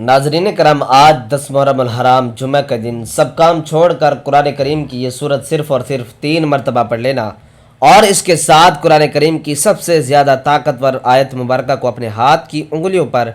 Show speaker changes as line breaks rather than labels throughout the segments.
ناظرین کرام، آج 10 محرم الحرام جمعہ کا دن سب کام چھوڑ کر قرآن کریم کی یہ صورت صرف اور صرف 3 مرتبہ پڑھ لینا اور اس کے ساتھ قرآن کریم کی سب سے زیادہ طاقتور آیت مبارکہ کو اپنے ہاتھ کی انگلیوں پر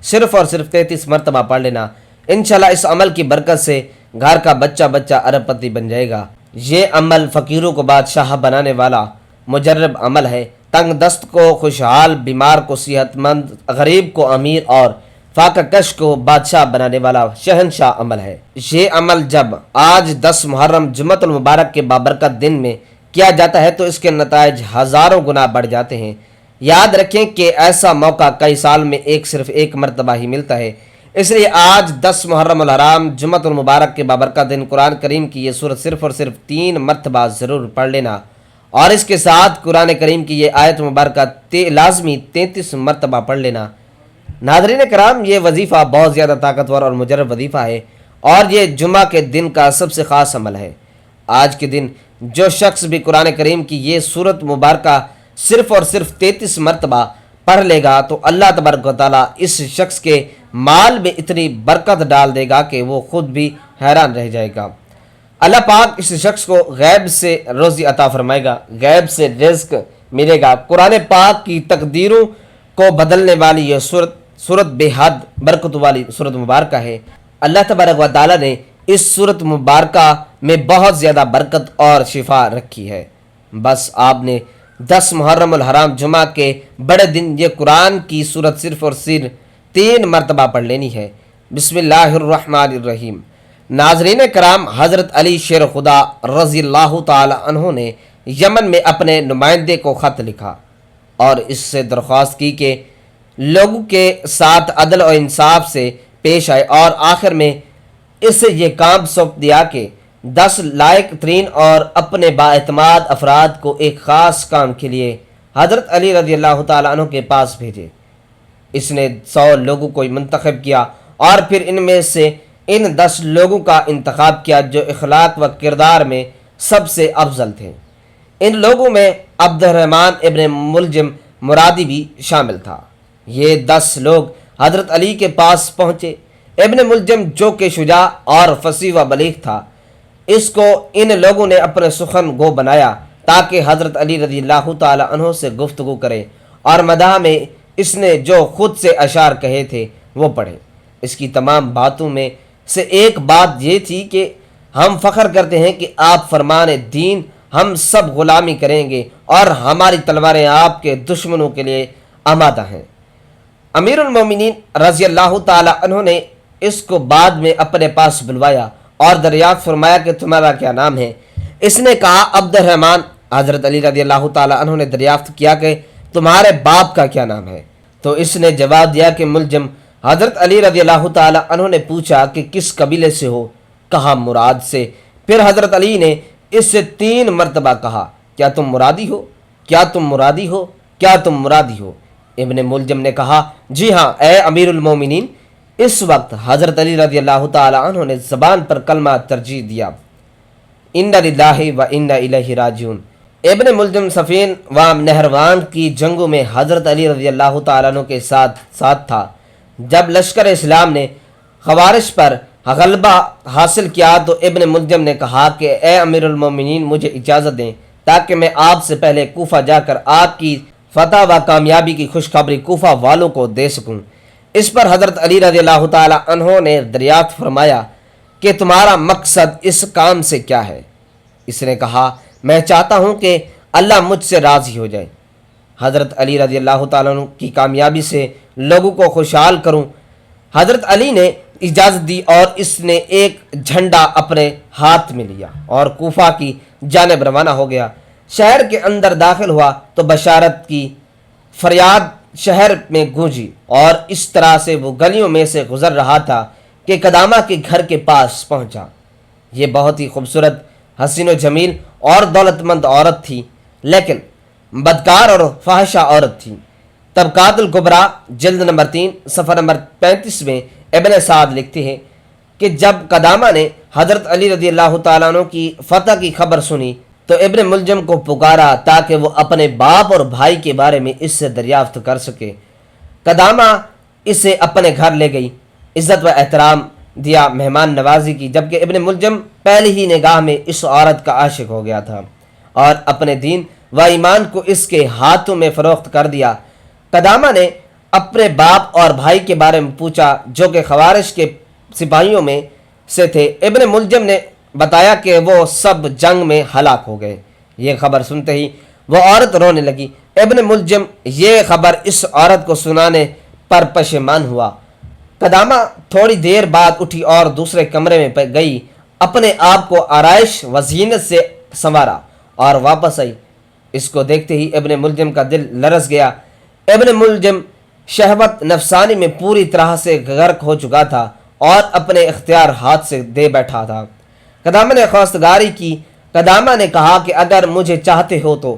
صرف اور صرف 33 مرتبہ پڑھ لینا، انشاءاللہ اس عمل کی برکت سے گھر کا بچہ بچہ ارب پتی بن جائے گا۔ یہ عمل فقیروں کو بادشاہ بنانے والا مجرب عمل ہے، تنگ دست کو خوشحال، بیمار کو صحت مند، غریب کو امیر اور فاقہ کش کو بادشاہ بنانے والا شہنشاہ عمل ہے۔ یہ عمل جب آج 10 محرم جمعۃ المبارک کے بابرکت دن میں کیا جاتا ہے تو اس کے نتائج ہزاروں گنا بڑھ جاتے ہیں۔ یاد رکھیں کہ ایسا موقع کئی سال میں صرف ایک مرتبہ ہی ملتا ہے، اس لیے آج 10 محرم الحرام جمعۃ المبارک کے بابرکت دن قرآن کریم کی یہ صورت صرف اور صرف 3 مرتبہ ضرور پڑھ لینا اور اس کے ساتھ قرآن کریم کی یہ آیت مبارکہ لازمی 33 مرتبہ پڑھ لینا۔ ناظرین کرام، یہ وظیفہ بہت زیادہ طاقتور اور مجرب وظیفہ ہے اور یہ جمعہ کے دن کا سب سے خاص عمل ہے۔ آج کے دن جو شخص بھی قرآن کریم کی یہ صورت مبارکہ صرف اور صرف 33 مرتبہ پڑھ لے گا تو اللہ تبارک و تعالیٰ اس شخص کے مال میں اتنی برکت ڈال دے گا کہ وہ خود بھی حیران رہ جائے گا۔ اللہ پاک اس شخص کو غیب سے روزی عطا فرمائے گا، غیب سے رزق ملے گا۔ قرآن پاک کی تقدیروں کو بدلنے والی یہ صورت بے حد برکت والی صورت مبارکہ ہے۔ اللہ تبارک و تعالیٰ نے اس صورت مبارکہ میں بہت زیادہ برکت اور شفا رکھی ہے۔ بس آپ نے 10 محرم الحرام جمعہ کے بڑے دن یہ قرآن کی صورت صرف اور صرف 3 مرتبہ پڑھ لینی ہے۔ بسم اللہ الرحمن الرحیم۔ ناظرین کرام، حضرت علی شیر خدا رضی اللہ تعالی عنہ نے یمن میں اپنے نمائندے کو خط لکھا اور اس سے درخواست کی کہ لوگوں کے ساتھ عدل و انصاف سے پیش آئے اور آخر میں اس سے یہ کام سونپ دیا کہ 10 لائق ترین اور اپنے بااعتماد افراد کو ایک خاص کام کے لیے حضرت علی رضی اللہ تعالیٰ عنہ کے پاس بھیجے۔ اس نے 100 لوگوں کو منتخب کیا اور پھر ان میں سے ان 10 لوگوں کا انتخاب کیا جو اخلاق و کردار میں سب سے افضل تھے۔ ان لوگوں میں عبد الرحمن ابن ملجم مرادی بھی شامل تھا۔ یہ 10 لوگ حضرت علی کے پاس پہنچے۔ ابن ملجم جو کہ شجاع اور فصیح و بلیغ تھا، اس کو ان لوگوں نے اپنے سخن گو بنایا تاکہ حضرت علی رضی اللہ تعالی عنہ سے گفتگو کرے اور مداح میں اس نے جو خود سے اشعار کہے تھے وہ پڑھے۔ اس کی تمام باتوں میں سے ایک بات یہ تھی کہ ہم فخر کرتے ہیں کہ آپ فرمان دین، ہم سب غلامی کریں گے اور ہماری تلواریں آپ کے دشمنوں کے لیے آمادہ ہیں۔ امیر المومنین رضی اللہ تعالی عنہ نے اس کو بعد میں اپنے پاس بلوایا اور دریافت فرمایا کہ تمہارا کیا نام ہے؟ اس نے کہا عبد الرحمن۔ حضرت علی رضی اللہ تعالی عنہ نے دریافت کیا کہ تمہارے باپ کا کیا نام ہے؟ تو اس نے جواب دیا کہ ملجم۔ حضرت علی رضی اللہ تعالی عنہ نے پوچھا کہ کس قبیلے سے ہو؟ کہا مراد سے۔ پھر حضرت علی نے اس سے 3 مرتبہ کہا کیا تم مرادی ہو؟ کیا تم مرادی ہو؟ کیا تم مرادی ہو؟ ابن ملجم نے کہا جی ہاں اے امیر المومنین۔ اس وقت حضرت علی رضی اللہ تعالی عنہ نے زبان پر کلمہ ترجیح دیا، ان للہ و انا الیہ راجعون۔ ابن ملجم صفین و نہروان کی جنگوں میں حضرت علی رضی اللہ تعالیٰ عنہ کے ساتھ تھا۔ جب لشکر اسلام نے خوارج پر غلبہ حاصل کیا تو ابن ملجم نے کہا کہ اے امیر المومنین، مجھے اجازت دیں تاکہ میں آپ سے پہلے کوفہ جا کر آپ کی فتح و کامیابی کی خوشخبری کوفہ والوں کو دے سکوں۔ اس پر حضرت علی رضی اللہ تعالی عنہ نے دریافت فرمایا کہ تمہارا مقصد اس کام سے کیا ہے؟ اس نے کہا میں چاہتا ہوں کہ اللہ مجھ سے راضی ہو جائے، حضرت علی رضی اللہ تعالیٰ عنہ کی کامیابی سے لوگوں کو خوشحال کروں۔ حضرت علی نے اجازت دی اور اس نے ایک جھنڈا اپنے ہاتھ میں لیا اور کوفہ کی جانب روانہ ہو گیا۔ شہر کے اندر داخل ہوا تو بشارت کی فریاد شہر میں گونجی اور اس طرح سے وہ گلیوں میں سے گزر رہا تھا کہ قدامہ کے گھر کے پاس پہنچا۔ یہ بہت ہی خوبصورت، حسین و جمیل اور دولت مند عورت تھی، لیکن بدکار اور فاحشہ عورت تھی۔ طبقات الکبریٰ جلد نمبر 3 صفحہ نمبر 35 میں ابن سعد لکھتے ہیں کہ جب قدامہ نے حضرت علی رضی اللہ تعالیٰ عنہ کی فتح کی خبر سنی تو ابن ملجم کو پکارا تاکہ وہ اپنے باپ اور بھائی کے بارے میں اس سے دریافت کر سکے۔ قدامہ اسے اپنے گھر لے گئی عزت و احترام دیا، مہمان نوازی کی، جبکہ ابن ملجم پہلی ہی نگاہ میں اس عورت کا عاشق ہو گیا تھا اور اپنے دین و ایمان کو اس کے ہاتھوں میں فروخت کر دیا۔ قدامہ نے اپنے باپ اور بھائی کے بارے میں پوچھا جو کہ خوارج کے سپاہیوں میں سے تھے۔ ابن ملجم نے بتایا کہ وہ سب جنگ میں ہلاک ہو گئے۔ یہ خبر سنتے ہی وہ عورت رونے لگی۔ ابن ملجم یہ خبر اس عورت کو سنانے پر پشیمان ہوا۔ قدامہ تھوڑی دیر بعد اٹھی اور دوسرے کمرے میں گئی، اپنے آپ کو آرائش و زینت سے سنوارا اور واپس آئی۔ اس کو دیکھتے ہی ابن ملجم کا دل لرز گیا۔ ابن ملجم شہوت نفسانی میں پوری طرح سے غرق ہو چکا تھا اور اپنے اختیار ہاتھ سے دے بیٹھا تھا۔ قدامہ نے خواستگاری کی۔ قدامہ نے کہا کہ اگر مجھے چاہتے ہو تو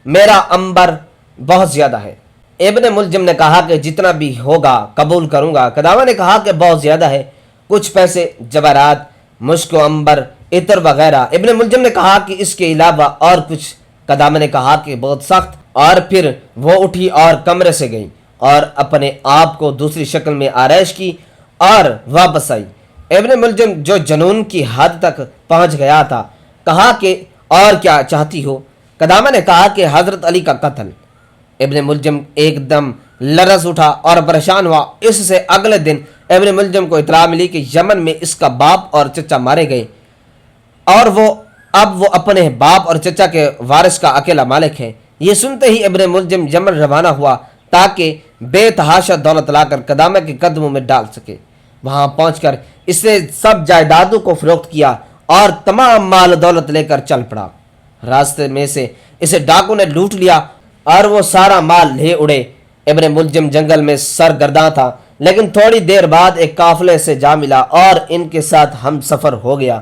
میرا عنبر بہت زیادہ ہے۔ ابن ملجم نے کہا کہ جتنا بھی ہوگا قبول کروں گا۔ قدامہ نے کہا کہ بہت زیادہ ہے، کچھ پیسے، جواہرات، مشک و عنبر، عطر وغیرہ۔ ابن ملجم نے کہا کہ اس کے علاوہ اور کچھ۔ قدامہ نے کہا کہ بہت سخت، اور پھر وہ اٹھی اور کمرے سے گئی اور اپنے آپ کو دوسری شکل میں آرائش کی اور واپس آئی۔ ابن ملجم جو جنون کی حد تک پہنچ گیا تھا کہا کہ اور کیا چاہتی ہو؟ قدامہ نے کہا کہ حضرت علی کا قتل۔ ابن ملجم ایک دم لرز اٹھا اور پریشان ہوا۔ اس سے اگلے دن ابن ملجم کو اطلاع ملی کہ یمن میں اس کا باپ اور چچا مارے گئے اور اب وہ اپنے باپ اور چچا کے وارث کا اکیلا مالک ہے۔ یہ سنتے ہی ابن ملجم یمن روانہ ہوا تاکہ بے تحاشا دولت لا کر قدامہ کے قدموں میں ڈال سکے۔ وہاں پہنچ کر اس نے سب جائیدادوں کو فروخت کیا اور تمام مال دولت لے کر چل پڑا۔ راستے میں سے اسے ڈاکو نے لوٹ لیا اور وہ سارا مال لے اڑے۔ ابن ملجم جنگل میں سرگرداں تھا، لیکن تھوڑی دیر بعد ایک قافلے سے جا ملا اور ان کے ساتھ ہم سفر ہو گیا۔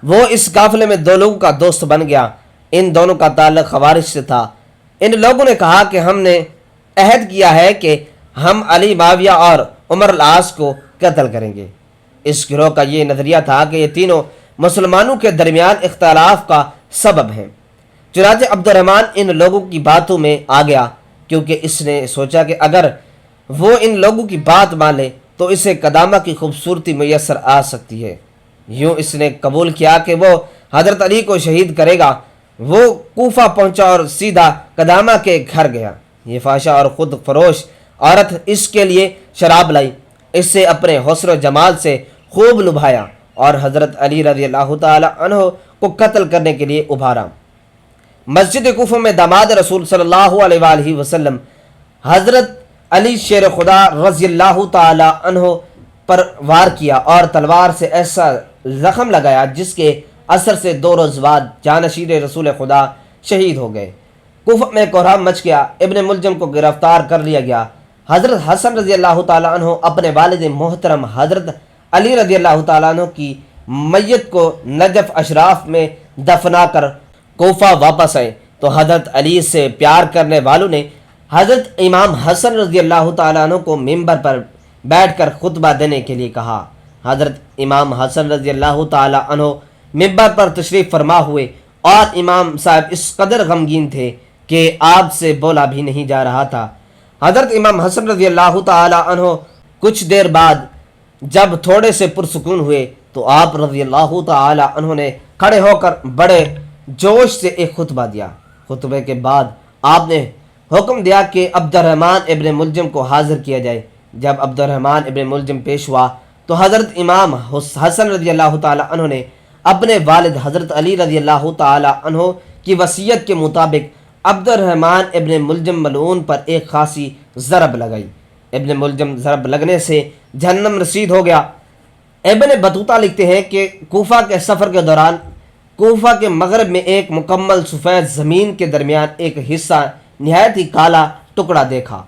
وہ اس قافلے میں دو لوگوں کا دوست بن گیا۔ ان دونوں کا تعلق خوارج سے تھا۔ ان لوگوں نے کہا کہ ہم نے عہد کیا ہے کہ ہم علی، معاویہ اور عمر العاص کو قتل کریں گے۔ اس گروہ کا یہ نظریہ تھا کہ یہ تینوں مسلمانوں کے درمیان اختلاف کا سبب ہیں۔ چنانچہ عبد الرحمن ان لوگوں کی باتوں میں آ گیا، کیونکہ اس نے سوچا کہ اگر وہ ان لوگوں کی بات مان لے تو اسے قدامہ کی خوبصورتی میسر آ سکتی ہے۔ یوں اس نے قبول کیا کہ وہ حضرت علی کو شہید کرے گا۔ وہ کوفہ پہنچا اور سیدھا قدامہ کے گھر گیا۔ یہ فحشہ اور خود فروش عورت اس کے لیے شراب لائی، اس سے اپنے حسن و جمال سے خوب لبھایا اور حضرت علی رضی اللہ تعالی عنہ کو قتل کرنے کے لیے ابھارا۔ مسجد کوفہ میں داماد رسول صلی اللہ علیہ وآلہ وسلم حضرت علی شیر خدا رضی اللہ تعالی عنہ پر وار کیا اور تلوار سے ایسا زخم لگایا جس کے اثر سے 2 روز بعد جانشین رسول خدا شہید ہو گئے۔ کوفہ میں کوہرام مچ گیا۔ ابن ملجم کو گرفتار کر لیا گیا۔ حضرت حسن رضی اللہ تعالیٰ عنہ اپنے والد محترم حضرت علی رضی اللہ تعالیٰ عنہ کی میت کو نجف اشراف میں دفنا کر کوفہ واپس آئے تو حضرت علی سے پیار کرنے والوں نے حضرت امام حسن رضی اللہ تعالیٰ عنہ کو ممبر پر بیٹھ کر خطبہ دینے کے لیے کہا۔ حضرت امام حسن رضی اللہ تعالیٰ عنہ ممبر پر تشریف فرما ہوئے اور امام صاحب اس قدر غمگین تھے کہ آپ سے بولا بھی نہیں جا رہا تھا۔ حضرت امام حسن رضی اللہ تعالی عنہ کچھ دیر بعد جب تھوڑے سے پرسکون ہوئے تو آپ رضی اللہ تعالی عنہ نے کھڑے ہو کر بڑے جوش سے ایک خطبہ دیا۔ خطبے کے بعد آپ نے حکم دیا کہ عبد الرحمن ابن ملجم کو حاضر کیا جائے۔ جب عبد الرحمن ابن ملجم پیش ہوا تو حضرت امام حسن رضی اللہ تعالی عنہ نے اپنے والد حضرت علی رضی اللہ تعالی عنہ کی وصیت کے مطابق عبد الرحمن ابن ملجم ملعون پر ایک خاصی ضرب لگائی۔ ابن ملجم ضرب لگنے سے جہنم رسید ہو گیا۔ ابن بطوطہ لکھتے ہیں کہ کوفہ کے سفر کے دوران کوفہ کے مغرب میں ایک مکمل سفید زمین کے درمیان ایک حصہ نہایت ہی کالا ٹکڑا دیکھا،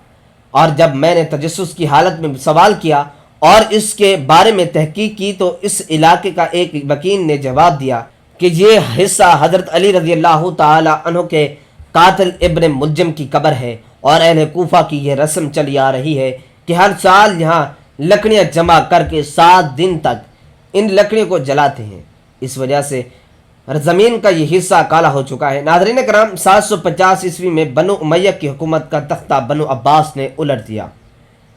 اور جب میں نے تجسس کی حالت میں سوال کیا اور اس کے بارے میں تحقیق کی تو اس علاقے کا ایک وکیل نے جواب دیا کہ یہ حصہ حضرت علی رضی اللہ تعالی عنہ کے قاتل ابن ملجم کی قبر ہے، اور اہل کوفہ کی یہ رسم چلی آ رہی ہے کہ ہر سال یہاں لکڑیاں جمع کر کے 7 دن تک ان لکڑیوں کو جلاتے ہیں۔ اس وجہ سے زمین کا یہ حصہ کالا ہو چکا ہے۔ ناظرین کرام، 750 عیسوی میں بنو امیہ کی حکومت کا تختہ بنو عباس نے الٹ دیا۔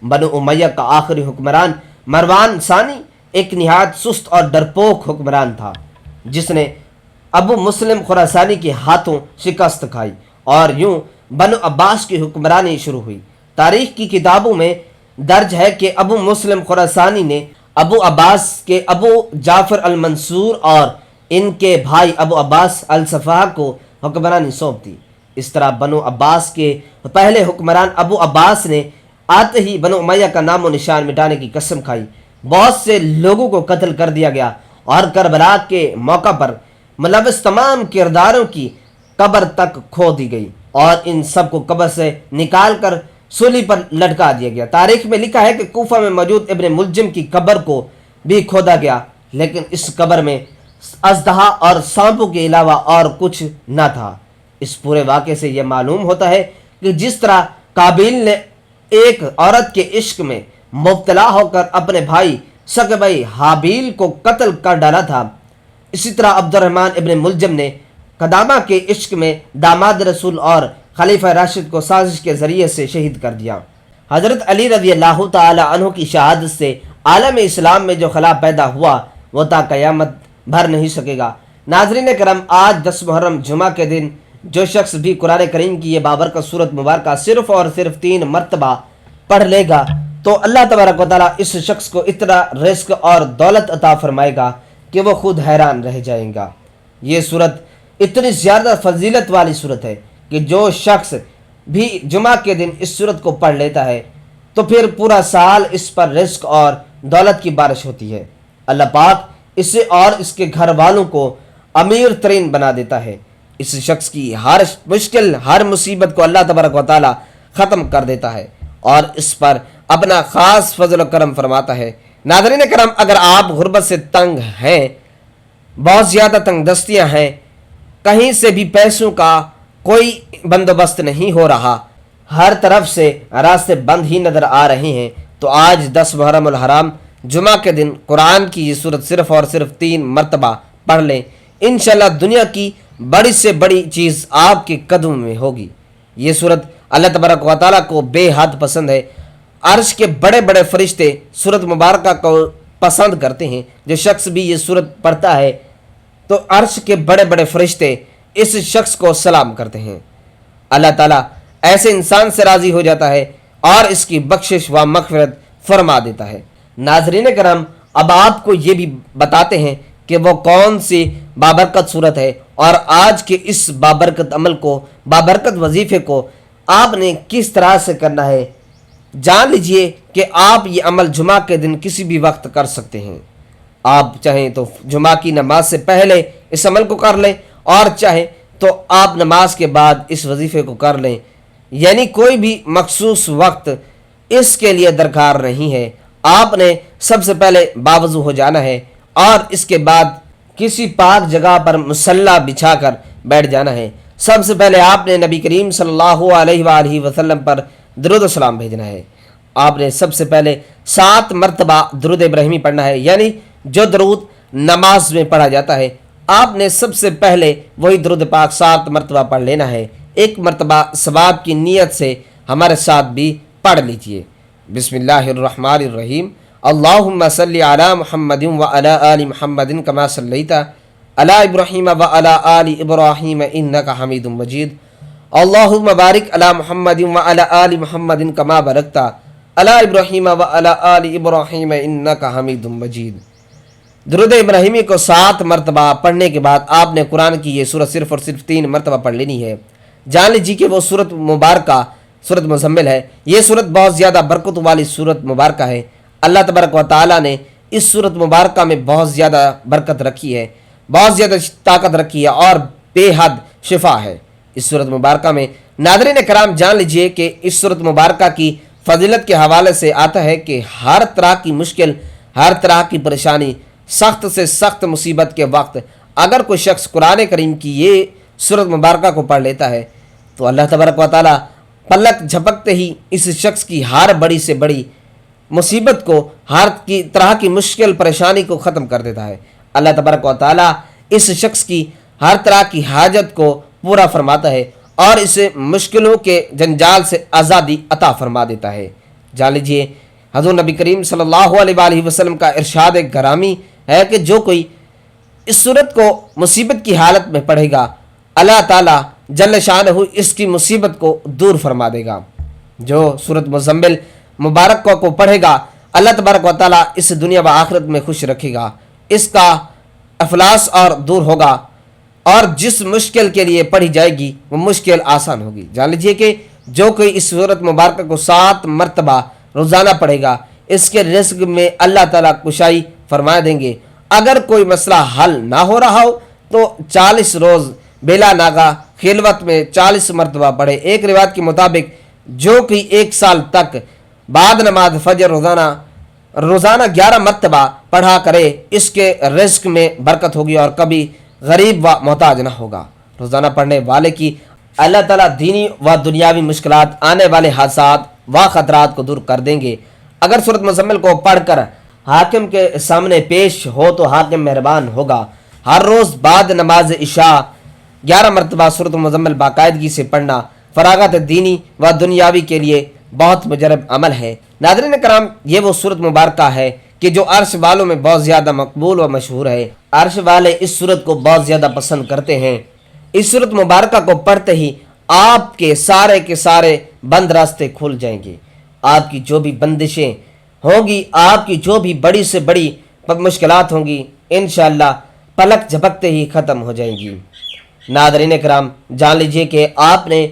بنو امیہ کا آخری حکمران مروان ثانی ایک نہایت سست اور ڈرپوک حکمران تھا جس نے ابو مسلم خراسانی کے ہاتھوں شکست کھائی اور یوں بنو عباس کی حکمرانی شروع ہوئی۔ تاریخ کی کتابوں میں درج ہے کہ ابو مسلم خراسانی نے ابو عباس کے ابو جعفر المنصور اور ان کے بھائی ابو عباس الصفا کو حکمرانی سونپ دی۔ اس طرح بنو عباس کے پہلے حکمران ابو عباس نے آتے ہی بنو امیہ کا نام و نشان مٹانے کی قسم کھائی۔ بہت سے لوگوں کو قتل کر دیا گیا اور کربلا کے موقع پر ملوث تمام کرداروں کی قبر تک کھو دی گئی اور ان سب کو قبر سے نکال کر سولی پر لٹکا دیا گیا۔ تاریخ میں لکھا ہے کہ کوفہ میں موجود ابن ملجم کی قبر کو بھی کھودا گیا، لیکن اس قبر میں اژدہا اور سانپوں کے علاوہ اور کچھ نہ تھا۔ اس پورے واقعے سے یہ معلوم ہوتا ہے کہ جس طرح قابیل نے ایک عورت کے عشق میں مبتلا ہو کر اپنے بھائی سگے بھائی حابیل کو قتل کر ڈالا تھا، اسی طرح عبد الرحمن ابن ملجم نے قدامہ کے عشق میں داماد رسول اور خلیفہ راشد کو سازش کے ذریعے سے شہید کر دیا۔ حضرت علی رضی اللہ تعالی عنہ کی شہادت سے عالم اسلام میں جو خلا پیدا ہوا وہ تا قیامت بھر نہیں سکے گا۔ ناظرین کرام، آج 10 محرم جمعہ کے دن جو شخص بھی قرآن کریم کی یہ بابرکت سورت مبارکہ صرف اور صرف 3 مرتبہ پڑھ لے گا تو اللہ تبارک و تعالیٰ اس شخص کو اتنا رزق اور دولت عطا فرمائے گا کہ وہ خود حیران رہ جائیں گا۔ یہ سورت اتنی زیادہ فضیلت والی سورت ہے کہ جو شخص بھی جمعہ کے دن اس سورت کو پڑھ لیتا ہے تو پھر پورا سال اس پر رزق اور دولت کی بارش ہوتی ہے۔ اللہ پاک اسے اور اس کے گھر والوں کو امیر ترین بنا دیتا ہے۔ اس شخص کی ہر مشکل، ہر مصیبت کو اللہ تبارک و تعالی ختم کر دیتا ہے اور اس پر اپنا خاص فضل و کرم فرماتا ہے۔ ناظرین کرام، اگر آپ غربت سے تنگ ہیں، بہت زیادہ تنگ دستیاں ہیں، کہیں سے بھی پیسوں کا کوئی بندوبست نہیں ہو رہا، ہر طرف سے راستے بند ہی نظر آ رہے ہیں، تو آج 10 محرم الحرام جمعہ کے دن قرآن کی یہ سورت صرف اور صرف 3 مرتبہ پڑھ لیں۔ انشاءاللہ دنیا کی بڑی سے بڑی چیز آپ کے قدم میں ہوگی۔ یہ سورت اللہ تبارک و تعالیٰ کو بے حد پسند ہے۔ عرش کے بڑے بڑے فرشتے سورت مبارکہ کو پسند کرتے ہیں۔ جو شخص بھی یہ سورت پڑھتا ہے تو عرش کے بڑے بڑے فرشتے اس شخص کو سلام کرتے ہیں۔ اللہ تعالیٰ ایسے انسان سے راضی ہو جاتا ہے اور اس کی بخشش و مغفرت فرما دیتا ہے۔ ناظرین کرام، اب آپ کو یہ بھی بتاتے ہیں کہ وہ کون سی بابرکت صورت ہے اور آج کے اس بابرکت عمل کو، بابرکت وظیفے کو آپ نے کس طرح سے کرنا ہے۔ جان لیجئے کہ آپ یہ عمل جمعہ کے دن کسی بھی وقت کر سکتے ہیں۔ آپ چاہیں تو جمعہ کی نماز سے پہلے اس عمل کو کر لیں اور چاہیں تو آپ نماز کے بعد اس وظیفے کو کر لیں، یعنی کوئی بھی مخصوص وقت اس کے لیے درکار نہیں ہے۔ آپ نے سب سے پہلے باوضو ہو جانا ہے اور اس کے بعد کسی پاک جگہ پر مصلی بچھا کر بیٹھ جانا ہے۔ سب سے پہلے آپ نے نبی کریم صلی اللہ علیہ وآلہ وسلم پر درود و سلام بھیجنا ہے۔ آپ نے سب سے پہلے 7 مرتبہ درود ابراہیمی پڑھنا ہے، یعنی جو درود نماز میں پڑھا جاتا ہے آپ نے سب سے پہلے وہی درود پاک 7 مرتبہ پڑھ لینا ہے۔ 1 مرتبہ ثواب کی نیت سے ہمارے ساتھ بھی پڑھ لیجئے۔ بسم اللہ الرحمن الرحیم، اللہم صلی علی محمد وعلی آل محمد کما صلیت علی ابراہیم وعلی آل ابراہیم انکا حمید مجید، اللہم بارک علی محمد وعلی آل محمد کما بارکت علی ابراہیم وعلی آل ابراہیم انکا حمید مجید۔ درود ابراہیمی کو 7 مرتبہ پڑھنے کے بعد آپ نے قرآن کی یہ سورت صرف اور صرف 3 مرتبہ پڑھ لینی ہے۔ جان لیجیے کہ وہ سورت مبارکہ سورت مزمل ہے۔ یہ سورت بہت زیادہ برکت والی سورت مبارکہ ہے۔ اللہ تبارک و تعالیٰ نے اس سورت مبارکہ میں بہت زیادہ برکت رکھی ہے، بہت زیادہ طاقت رکھی ہے اور بے حد شفا ہے اس سورت مبارکہ میں۔ ناظرین کرام، جان لیجئے کہ اس سورت مبارکہ کی فضیلت کے حوالے سے آتا ہے کہ ہر طرح کی مشکل، ہر طرح کی پریشانی، سخت سے سخت مصیبت کے وقت اگر کوئی شخص قرآن کریم کی یہ سورت مبارکہ کو پڑھ لیتا ہے تو اللہ تبارک و تعالیٰ پلک جھپکتے ہی اس شخص کی ہر بڑی سے بڑی مصیبت کو، ہر کی طرح کی مشکل پریشانی کو ختم کر دیتا ہے۔ اللہ تبارک و تعالیٰ اس شخص کی ہر طرح کی حاجت کو پورا فرماتا ہے اور اسے مشکلوں کے جنجال سے آزادی عطا فرما دیتا ہے۔ جان لیجیے حضور نبی کریم صلی اللہ علیہ وآلہ وسلم کا ارشاد گرامی ہے کہ جو کوئی اس صورت کو مصیبت کی حالت میں پڑھے گا اللہ تعالیٰ جل شانہ اس کی مصیبت کو دور فرما دے گا۔ جو سورت مزمل مبارک کو پڑھے گا اللہ تبارک و تعالیٰ اس دنیا و آخرت میں خوش رکھے گا، اس کا افلاس اور دور ہوگا، اور جس مشکل کے لیے پڑھی جائے گی وہ مشکل آسان ہوگی۔ جان لیجئے کہ جو کوئی اس سورت مبارکہ کو 7 مرتبہ روزانہ پڑھے گا اس کے رزق میں اللہ تعالیٰ کشائی فرما دیں گے۔ اگر کوئی مسئلہ حل نہ ہو رہا ہو تو 40 روز بلا ناغہ خلوت میں 40 مرتبہ پڑھے۔ ایک روایت کے مطابق جو کوئی 1 سال تک بعد نماز فجر روزانہ 11 مرتبہ پڑھا کرے اس کے رزق میں برکت ہوگی اور کبھی غریب و محتاج نہ ہوگا۔ روزانہ پڑھنے والے کی اللہ تعالیٰ دینی و دنیاوی مشکلات، آنے والے حادثات و خطرات کو دور کر دیں گے۔ اگر سورۃ مزمل کو پڑھ کر حاکم کے سامنے پیش ہو تو حاکم مہربان ہوگا۔ ہر روز بعد نماز عشاء 11 مرتبہ سورۃ مزمل باقاعدگی سے پڑھنا فراغت دینی و دنیاوی کے لیے بہت مجرب عمل ہے۔ ناظرین کرام، یہ وہ سورت مبارکہ ہے کہ جو عرش والوں میں بہت زیادہ مقبول و مشہور ہے۔ عرش والے اس سورت کو بہت زیادہ پسند کرتے ہیں۔ اس سورت مبارکہ کو پڑھتے ہی آپ کے سارے بند راستے کھل جائیں گے۔ آپ کی جو بھی بندشیں ہوں گی، آپ کی جو بھی بڑی سے بڑی مشکلات ہوں گی، انشاءاللہ پلک جھپکتے ہی ختم ہو جائیں گی۔ ناظرین کرام، جان لیجئے کہ آپ نے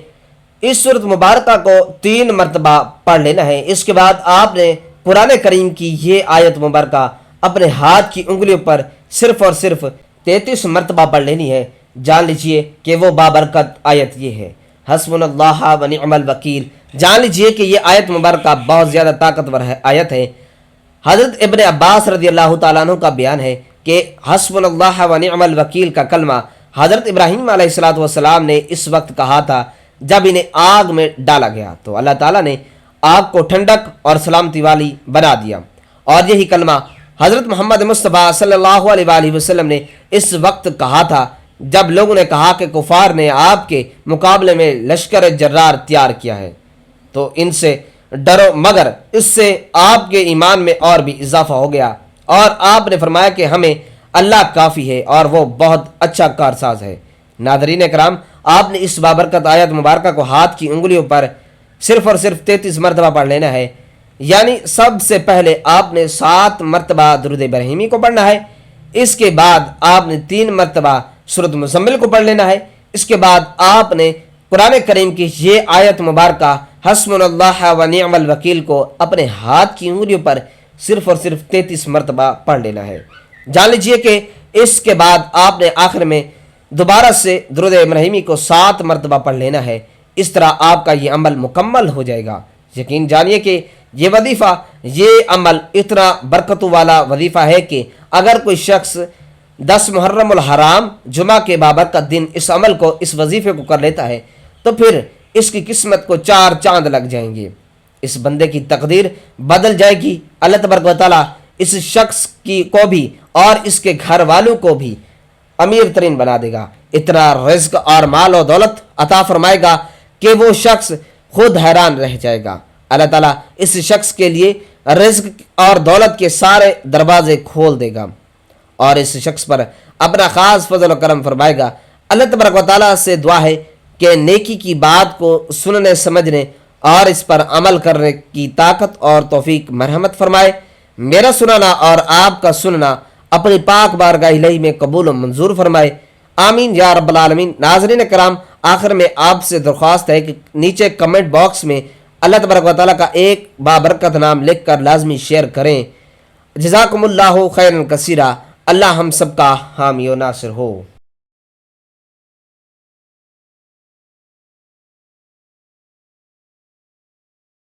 اس سورت مبارکہ کو 3 مرتبہ پڑھ لینا ہے۔ اس کے بعد آپ نے قرآن کریم کی یہ آیت مبارکہ اپنے ہاتھ کی انگلیوں پر صرف اور صرف 33 مرتبہ پڑھ لینی ہے۔ جان لیجئے کہ وہ بابرکت آیت یہ ہے، حسبنا اللہ و نعم الوکیل۔ جان لیجئے کہ یہ آیت مبارکہ بہت زیادہ طاقتور آیت ہے۔ حضرت ابن عباس رضی اللہ تعالیٰ عنہ کا بیان ہے کہ حسبنا اللہ و نعم الوکیل کا کلمہ حضرت ابراہیم علیہ السلام نے اس وقت کہا تھا جب انہیں آگ میں ڈالا گیا، تو اللہ تعالیٰ نے آگ کو ٹھنڈک اور سلامتی والی بنا دیا۔ اور یہی کلمہ حضرت محمد مصطفیٰ صلی اللہ علیہ وآلہ وسلم نے اس وقت کہا تھا جب لوگوں نے کہا کہ کفار نے آپ کے مقابلے میں لشکر جرار تیار کیا ہے، تو ان سے ڈرو، مگر اس سے آپ کے ایمان میں اور بھی اضافہ ہو گیا، اور آپ نے فرمایا کہ ہمیں اللہ کافی ہے اور وہ بہت اچھا کارساز ہے۔ ناظرین کرام، آپ نے اس بابرکت آیت مبارکہ کو ہاتھ کی انگلیوں پر صرف اور صرف 33 مرتبہ پڑھ لینا ہے۔ یعنی سب سے پہلے آپ نے 7 مرتبہ درود ابراہیمی کو پڑھنا ہے، اس کے بعد آپ نے 3 مرتبہ سورۃ مزمل کو پڑھ لینا ہے، اس کے بعد آپ نے قرآن کریم کی یہ آیت مبارکہ حسبنا اللہ و نعم الوکیل کو اپنے ہاتھ کی انگلیوں پر صرف اور صرف 33 مرتبہ پڑھ لینا ہے۔ جان لیجئے کہ اس کے بعد آپ نے آخر میں دوبارہ سے درود ابراہیمی کو 7 مرتبہ پڑھ لینا ہے۔ اس طرح آپ کا یہ عمل مکمل ہو جائے گا۔ یقین جانیے کہ یہ وظیفہ، یہ عمل اتنا برکتوں والا وظیفہ ہے کہ اگر کوئی شخص 10 محرم الحرام جمعہ کے بابرکت دن اس عمل کو، اس وظیفے کو کر لیتا ہے تو پھر اس کی قسمت کو 4 چاند لگ جائیں گے، اس بندے کی تقدیر بدل جائے گی۔ اللہ تبارک و تعالیٰ اس شخص کو بھی اور اس کے گھر والوں کو بھی امیر ترین بنا دے گا، اتنا رزق اور مال و دولت عطا فرمائے گا کہ وہ شخص خود حیران رہ جائے گا۔ اللہ تعالیٰ اس شخص کے لیے رزق اور دولت کے سارے دروازے کھول دے گا اور اس شخص پر اپنا خاص فضل و کرم فرمائے گا۔ اللہ تبارک و تعالیٰ سے دعا ہے کہ نیکی کی بات کو سننے، سمجھنے اور اس پر عمل کرنے کی طاقت اور توفیق مرحمت فرمائے۔ میرا سننا اور آپ کا سننا اپنی پاک بارگاہ الہی میں قبول و منظور فرمائے، آمین یا رب العالمین۔ ناظرین کرام، آخر میں آپ سے درخواست ہے کہ نیچے کمنٹ باکس میں اللہ تبارک و تعالیٰ کا ایک بابرکت نام لکھ کر لازمی شیئر کریں۔ جزاکم اللہ خیرا کثیرا۔ اللہ ہم سب کا حامی و ناصر ہو۔